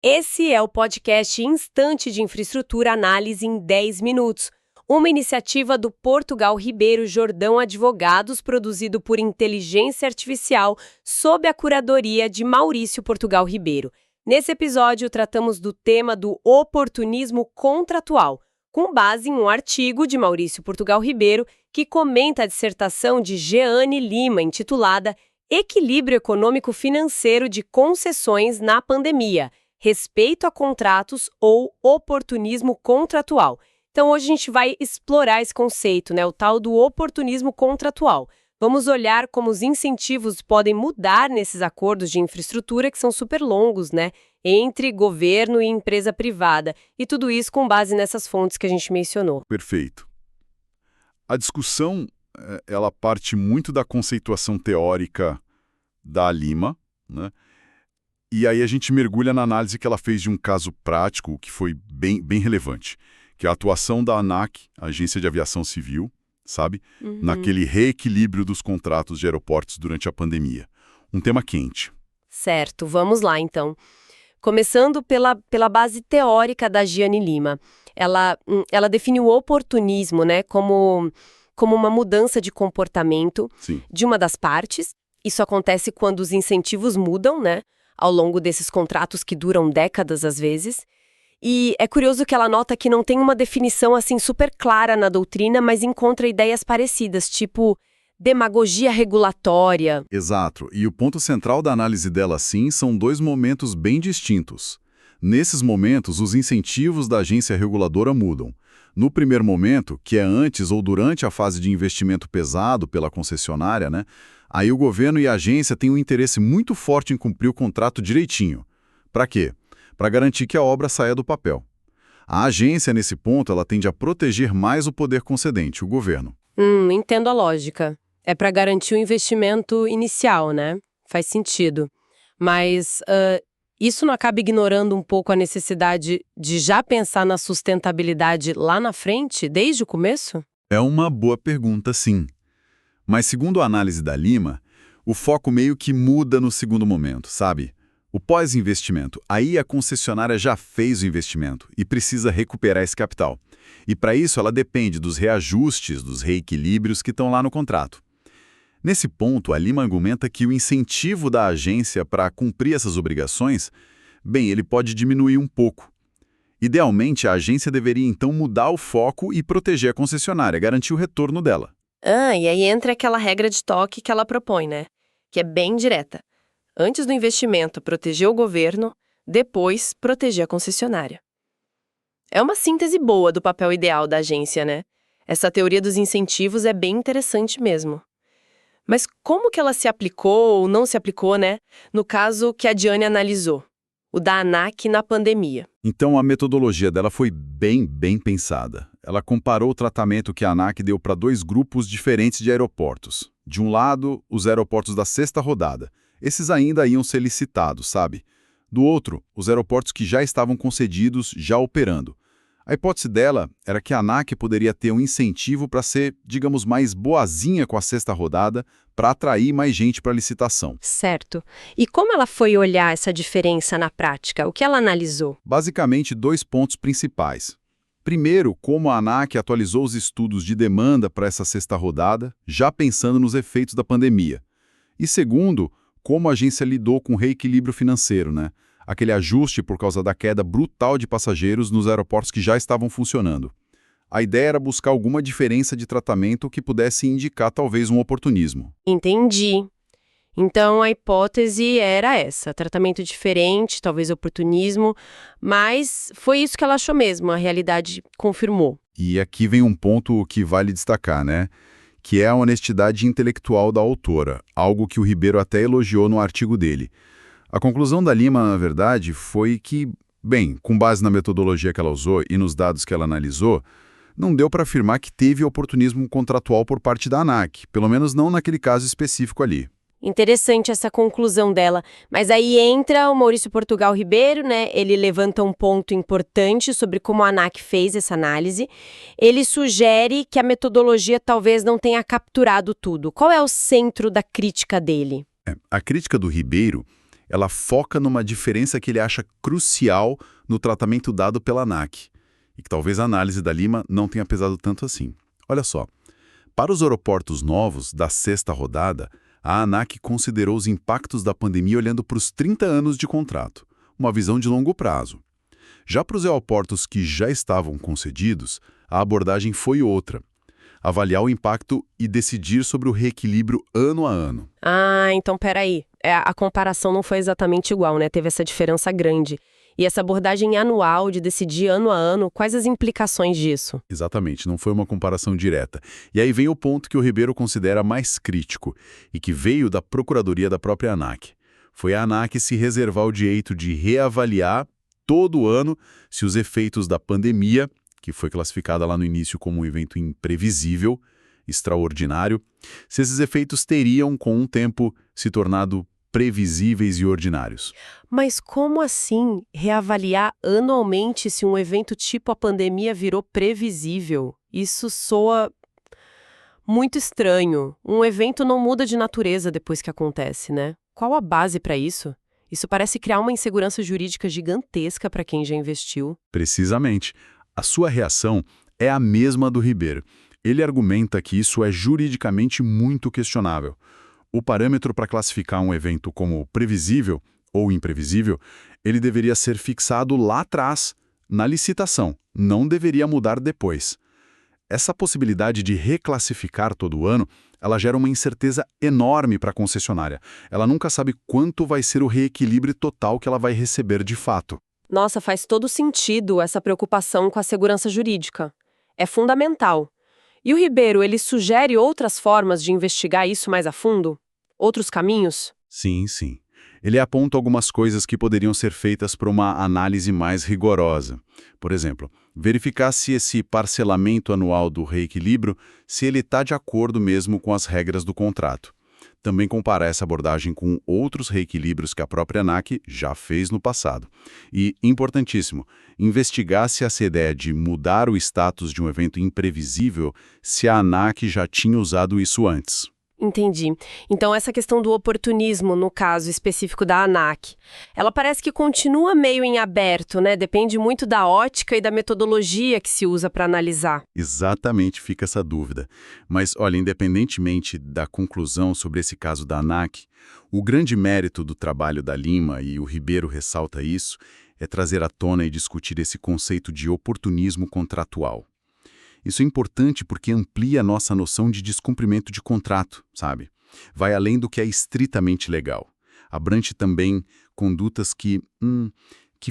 Esse é o podcast Instante de Infraestrutura Análise em 10 minutos, uma iniciativa do Portugal Ribeiro Jordão Advogados, produzido por inteligência artificial, sob a curadoria de Maurício Portugal Ribeiro. Nesse episódio, tratamos do tema do oportunismo contratual, com base em um artigo de Maurício Portugal Ribeiro, que comenta a dissertação de Jeane Lima, intitulada Equilíbrio Econômico-Financeiro de Concessões na Pandemia, Respeito a Contratos ou Oportunismo Contratual. Então, hoje a gente vai explorar esse conceito, o tal do oportunismo contratual. Vamos olhar como os incentivos podem mudar nesses acordos de infraestrutura que são super longos, entre governo e empresa privada. E tudo isso com base nessas fontes que a gente mencionou. Perfeito. A discussão, ela parte muito da conceituação teórica da Lima, E aí a gente mergulha na análise que ela fez de um caso prático que foi bem relevante, que é a atuação da ANAC, a Agência de Aviação Civil, naquele reequilíbrio dos contratos de aeroportos durante a pandemia. Um tema quente. Certo, vamos lá então. Começando pela base teórica da Jeane Lima. Ela define o oportunismo como uma mudança de comportamento de uma das partes. Isso acontece quando os incentivos mudam, ao longo desses contratos que duram décadas às vezes. E é curioso que ela nota que não tem uma definição assim super clara na doutrina, mas encontra ideias parecidas, tipo demagogia regulatória. Exato. E o ponto central da análise dela, são dois momentos bem distintos. Nesses momentos, os incentivos da agência reguladora mudam. No primeiro momento, que é antes ou durante a fase de investimento pesado pela concessionária, aí o governo e a agência têm um interesse muito forte em cumprir o contrato direitinho. Para quê? Para garantir que a obra saia do papel. A agência, nesse ponto, ela tende a proteger mais o poder concedente, o governo. Entendo a lógica. É para garantir o investimento inicial, Faz sentido. Mas isso não acaba ignorando um pouco a necessidade de já pensar na sustentabilidade lá na frente, desde o começo? É uma boa pergunta, sim. Mas segundo a análise da Lima, o foco meio que muda no segundo momento, sabe? O pós-investimento. Aí a concessionária já fez o investimento e precisa recuperar esse capital. E para isso ela depende dos reajustes, dos reequilíbrios que estão lá no contrato. Nesse ponto, a Lima argumenta que o incentivo da agência para cumprir essas obrigações, ele pode diminuir um pouco. Idealmente, a agência deveria então mudar o foco e proteger a concessionária, garantir o retorno dela. E aí entra aquela regra de toque que ela propõe, Que é bem direta. Antes do investimento, proteger o governo, depois, proteger a concessionária. É uma síntese boa do papel ideal da agência, Essa teoria dos incentivos é bem interessante mesmo. Mas como que ela se aplicou ou não se aplicou, no caso que a Jeane analisou, o da ANAC na pandemia? Então, a metodologia dela foi bem pensada. Ela comparou o tratamento que a ANAC deu para dois grupos diferentes de aeroportos. De um lado, os aeroportos da sexta rodada. Esses ainda iam ser licitados, sabe? Do outro, os aeroportos que já estavam concedidos, já operando. A hipótese dela era que a ANAC poderia ter um incentivo para ser, digamos, mais boazinha com a sexta rodada, para atrair mais gente para a licitação. Certo. E como ela foi olhar essa diferença na prática? O que ela analisou? Basicamente, dois pontos principais. Primeiro, como a ANAC atualizou os estudos de demanda para essa sexta rodada, já pensando nos efeitos da pandemia. E segundo, como a agência lidou com o reequilíbrio financeiro, Aquele ajuste por causa da queda brutal de passageiros nos aeroportos que já estavam funcionando. A ideia era buscar alguma diferença de tratamento que pudesse indicar talvez um oportunismo. Entendi. Então a hipótese era essa, tratamento diferente, talvez oportunismo, mas foi isso que ela achou mesmo, a realidade confirmou. E aqui vem um ponto que vale destacar, Que é a honestidade intelectual da autora, algo que o Ribeiro até elogiou no artigo dele. A conclusão da Lima, na verdade, foi que, com base na metodologia que ela usou e nos dados que ela analisou, não deu para afirmar que teve oportunismo contratual por parte da ANAC, pelo menos não naquele caso específico ali. Interessante essa conclusão dela, mas aí entra o Maurício Portugal Ribeiro, Ele levanta um ponto importante sobre como a ANAC fez essa análise. Ele sugere que a metodologia talvez não tenha capturado tudo. Qual é o centro da crítica dele? A crítica do Ribeiro ela foca numa diferença que ele acha crucial no tratamento dado pela ANAC, e que talvez a análise da Lima não tenha pesado tanto assim. Olha só, para os aeroportos novos da sexta rodada, a ANAC considerou os impactos da pandemia olhando para os 30 anos de contrato, uma visão de longo prazo. Já para os aeroportos que já estavam concedidos, a abordagem foi outra: avaliar o impacto e decidir sobre o reequilíbrio ano a ano. Ah, então peraí. A comparação não foi exatamente igual, né? Teve essa diferença grande. E essa abordagem anual de decidir ano a ano, quais as implicações disso? Exatamente, não foi uma comparação direta. E aí vem o ponto que o Ribeiro considera mais crítico e que veio da Procuradoria da própria ANAC. Foi a ANAC se reservar o direito de reavaliar todo ano se os efeitos da pandemia, que foi classificada lá no início como um evento imprevisível, extraordinário, se esses efeitos teriam, com o tempo, se tornado previsíveis e ordinários. Mas como assim reavaliar anualmente se um evento tipo a pandemia virou previsível? Isso soa muito estranho. Um evento não muda de natureza depois que acontece, né? Qual a base para isso? Isso parece criar uma insegurança jurídica gigantesca para quem já investiu. Precisamente. A sua reação é a mesma do Ribeiro. Ele argumenta que isso é juridicamente muito questionável. O parâmetro para classificar um evento como previsível ou imprevisível, ele deveria ser fixado lá atrás, na licitação, não deveria mudar depois. Essa possibilidade de reclassificar todo ano, ela gera uma incerteza enorme para a concessionária. Ela nunca sabe quanto vai ser o reequilíbrio total que ela vai receber de fato. Nossa, faz todo sentido essa preocupação com a segurança jurídica. É fundamental. E o Ribeiro, ele sugere outras formas de investigar isso mais a fundo? Outros caminhos? Sim, sim. Ele aponta algumas coisas que poderiam ser feitas para uma análise mais rigorosa. Por exemplo, verificar se esse parcelamento anual do reequilíbrio, se ele está de acordo mesmo com as regras do contrato. Também comparar essa abordagem com outros reequilíbrios que a própria ANAC já fez no passado. E, importantíssimo, investigar se essa ideia de mudar o status de um evento imprevisível, se a ANAC já tinha usado isso antes. Entendi. Então essa questão do oportunismo, no caso específico da ANAC, ela parece que continua meio em aberto, né? Depende muito da ótica e da metodologia que se usa para analisar. Exatamente, fica essa dúvida. Mas, olha, independentemente da conclusão sobre esse caso da ANAC, o grande mérito do trabalho da Lima, e o Ribeiro ressalta isso, é trazer à tona e discutir esse conceito de oportunismo contratual. Isso é importante porque amplia a nossa noção de descumprimento de contrato, sabe? Vai além do que é estritamente legal. Abrange também condutas que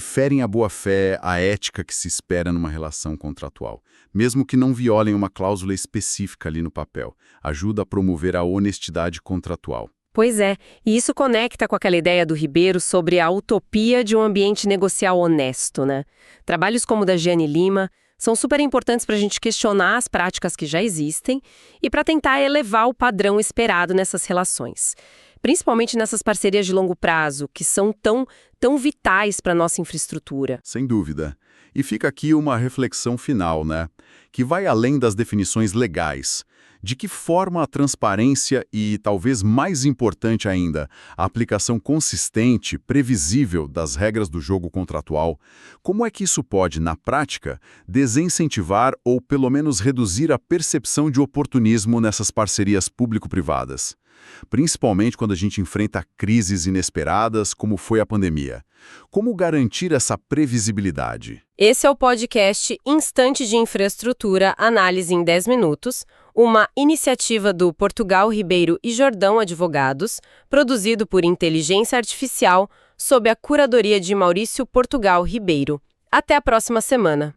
ferem a boa-fé, a ética que se espera numa relação contratual. Mesmo que não violem uma cláusula específica ali no papel. Ajuda a promover a honestidade contratual. Pois é, e isso conecta com aquela ideia do Ribeiro sobre a utopia de um ambiente negocial honesto, né? Trabalhos como o da Giane Lima são super importantes para a gente questionar as práticas que já existem e para tentar elevar o padrão esperado nessas relações. Principalmente nessas parcerias de longo prazo, que são tão vitais para a nossa infraestrutura. Sem dúvida. E fica aqui uma reflexão final, né? Que vai além das definições legais. De que forma a transparência e, talvez mais importante ainda, a aplicação consistente, previsível das regras do jogo contratual, como é que isso pode, na prática, desincentivar ou pelo menos reduzir a percepção de oportunismo nessas parcerias público-privadas? Principalmente quando a gente enfrenta crises inesperadas, como foi a pandemia. Como garantir essa previsibilidade? Esse é o podcast Instante de Infraestrutura, Análise em 10 Minutos, uma iniciativa do Portugal Ribeiro e Jordão Advogados, produzido por Inteligência Artificial, sob a curadoria de Maurício Portugal Ribeiro. Até a próxima semana.